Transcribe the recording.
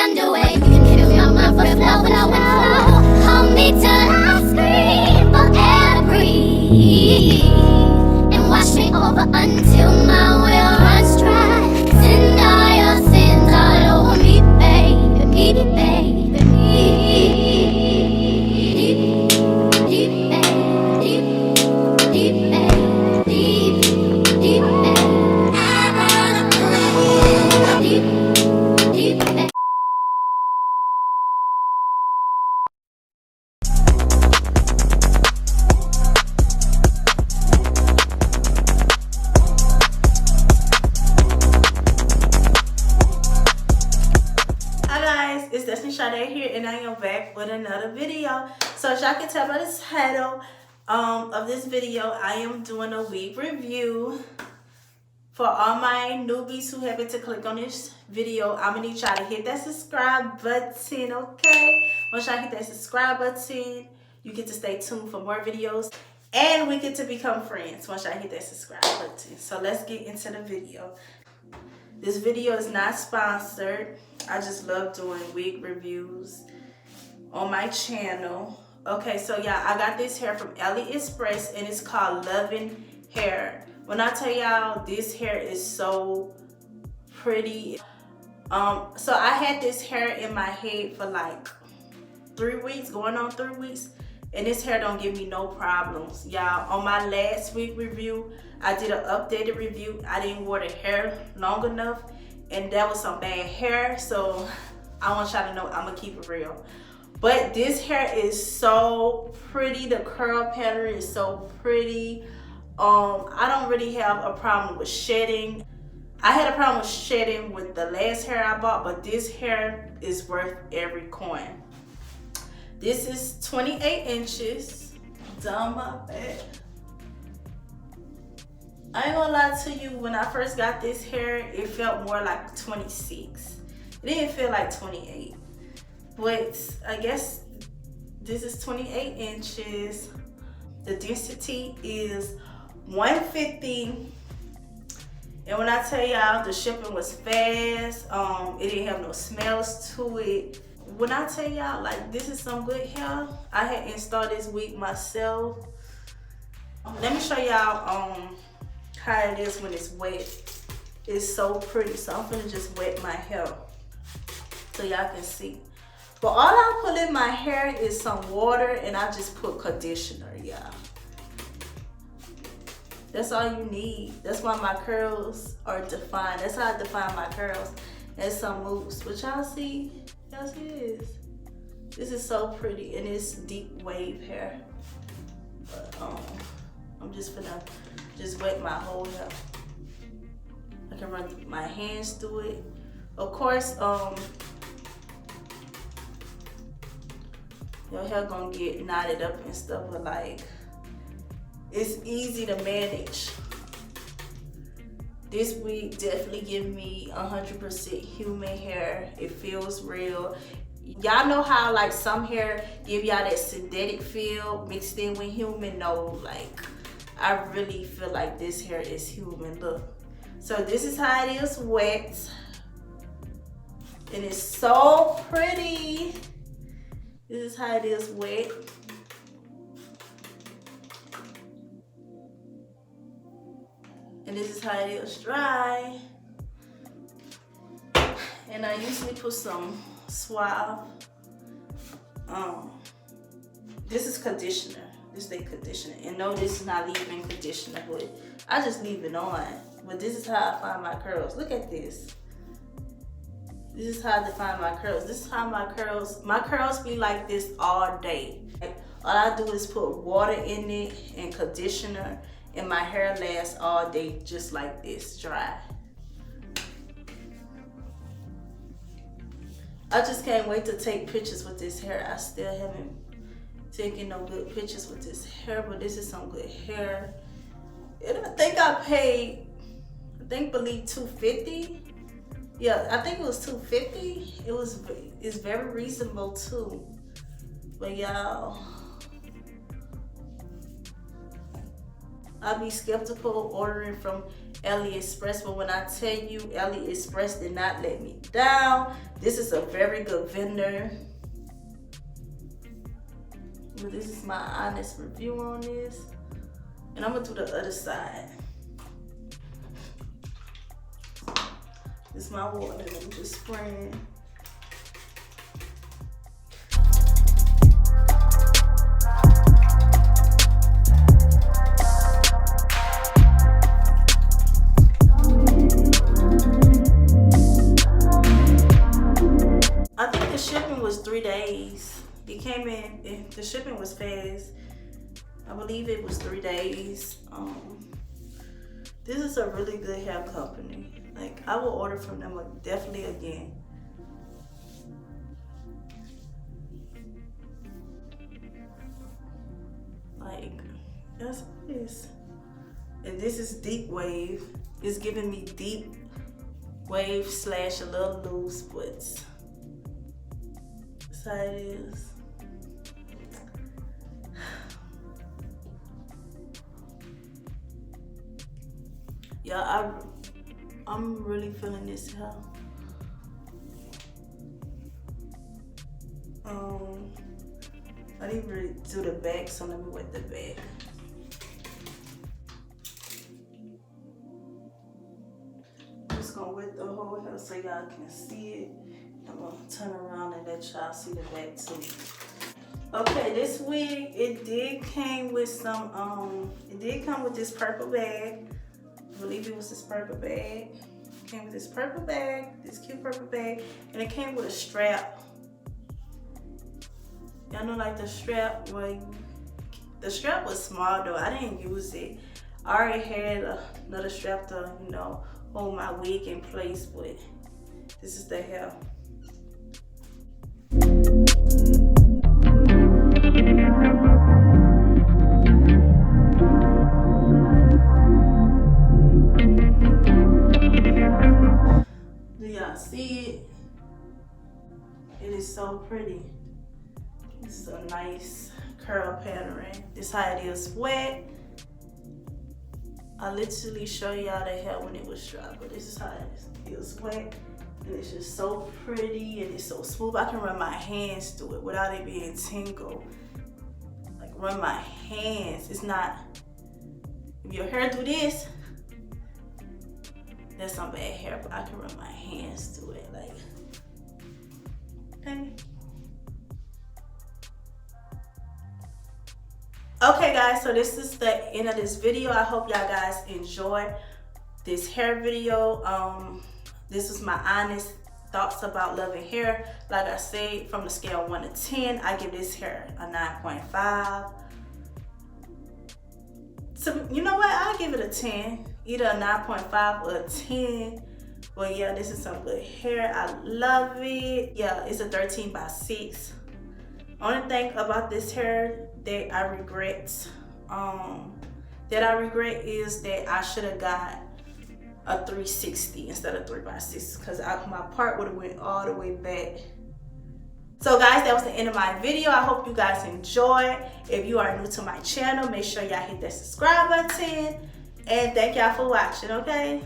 underway. You can feel my breath flow, flow, flow. Hold me till I scream, forever breathe, and wash me over until my well runs dry. Send all your sins all over me, baby, baby, baby. Here, and I am back with another video. So as y'all can tell by the title of this video, I am doing a wig review. For all my newbies who happen to click on this video, I'm gonna need y'all to hit that subscribe button, okay? Once y'all hit that subscribe button, you get to stay tuned for more videos, and we get to become friends once y'all hit that subscribe button. So let's get into the video. This video is not sponsored. I just love doing wig reviews on my channel. Okay, so yeah, I got this hair from Aliexpress, and it's called Luvin hair. When I tell y'all, this hair is so pretty. So I had this hair in my head for like 3 weeks, going on 3 weeks, and this hair don't give me no problems, y'all. On my last wig review, I did an updated review. I didn't wear the hair long enough, and that was some bad hair, so I want y'all to know I'm gonna keep it real. But this hair is so pretty. The curl pattern is so pretty. I don't really have a problem with shedding. I had a problem with shedding with the last hair I bought, but this hair is worth every coin. This is 28 inches down my back. I ain't gonna lie to you, when I first got this hair, it felt more like 26. It didn't feel like 28. But I guess this is 28 inches. The density is 150. And when I tell y'all, the shipping was fast. It didn't have no smells to it. When I tell y'all, like, this is some good hair, I had installed this wig myself. Let me show y'all how it is when it's wet. It's so pretty. So I'm gonna just wet my hair so y'all can see. But all I put in my hair is some water, and I just put conditioner, y'all. That's all you need. That's why my curls are defined. That's how I define my curls. And some mousse. But y'all see this? This is so pretty, and it's deep wave hair. But I'm just gonna wet my whole hair. I can run my hands through it. Of course, your hair gonna get knotted up and stuff, but like, it's easy to manage. This wig definitely give me 100% human hair. It feels real. Y'all know how like some hair give y'all that synthetic feel mixed in with human? No, like, I really feel like this hair is human. Look. So this is how it is wet. And it's so pretty. This is how it is wet. And this is how it is dry. And I usually put some Suave. This is conditioner. This is conditioner. And no, this is not leave-in conditioner, but I just leave it on. But this is how I find my curls. Look at this. This is how I define my curls. This is how my curls be like this all day. All I do is put water in it and conditioner, and my hair lasts all day just like this, dry. I just can't wait to take pictures with this hair. I still haven't taken no good pictures with this hair, but this is some good hair. And I think I paid, believe $250. Yeah, I think it was $250. It's very reasonable too. But y'all, I'll be skeptical ordering from Aliexpress, but when I tell you Aliexpress did not let me down, this is a very good vendor. But this is my honest review on this. And I'm gonna do the other side. This is my water that I'm just spraying. I think the shipping was 3 days. It came in, the shipping was fast. I believe it was 3 days. This is a really good hair company. Like, I will order from them definitely again. Like, that's what it is. And this is deep wave. It's giving me deep wave / a little loose, but that's how it is. Yeah, I'm really feeling this hair. I didn't really do the back, so let me wet the back. I'm just gonna wet the whole hair so y'all can see it. I'm gonna turn around and let y'all see the back too. Okay, this wig, it did come with this purple bag. I believe it was this purple bag. It came with this purple bag, this cute purple bag, and it came with a strap. Y'all know, like the strap, well, the strap was small though. I didn't use it. I already had another strap to, you know, hold my wig in place, but this is the hair. Do y'all see it? It is so pretty. This is a nice curl pattern. This is how it is wet. I literally show y'all the hair when it was dry, but this is how it is wet. And it's just so pretty and it's so smooth. I can run my hands through it without it being tangled. Like, run my hands. It's not, if your hair do this, that's some bad hair, but I can run my hands through it. Like, okay. Okay guys, so this is the end of this video. I hope y'all guys enjoyed this hair video. This is my honest thoughts about loving hair. Like I said, from the scale of 1 to 10, I give this hair a 9.5. So you know what, I'll give it a 10. Either a 9.5 or a 10. But yeah, this is some good hair. I love it. Yeah, it's a 13 by 6. Only thing about this hair that I regret is that I should have got a 360 instead of 3x6, because my part would have went all the way back. So guys, that was the end of my video. I hope you guys enjoyed. If you are new to my channel, make sure y'all hit that subscribe button, and thank y'all for watching. Okay.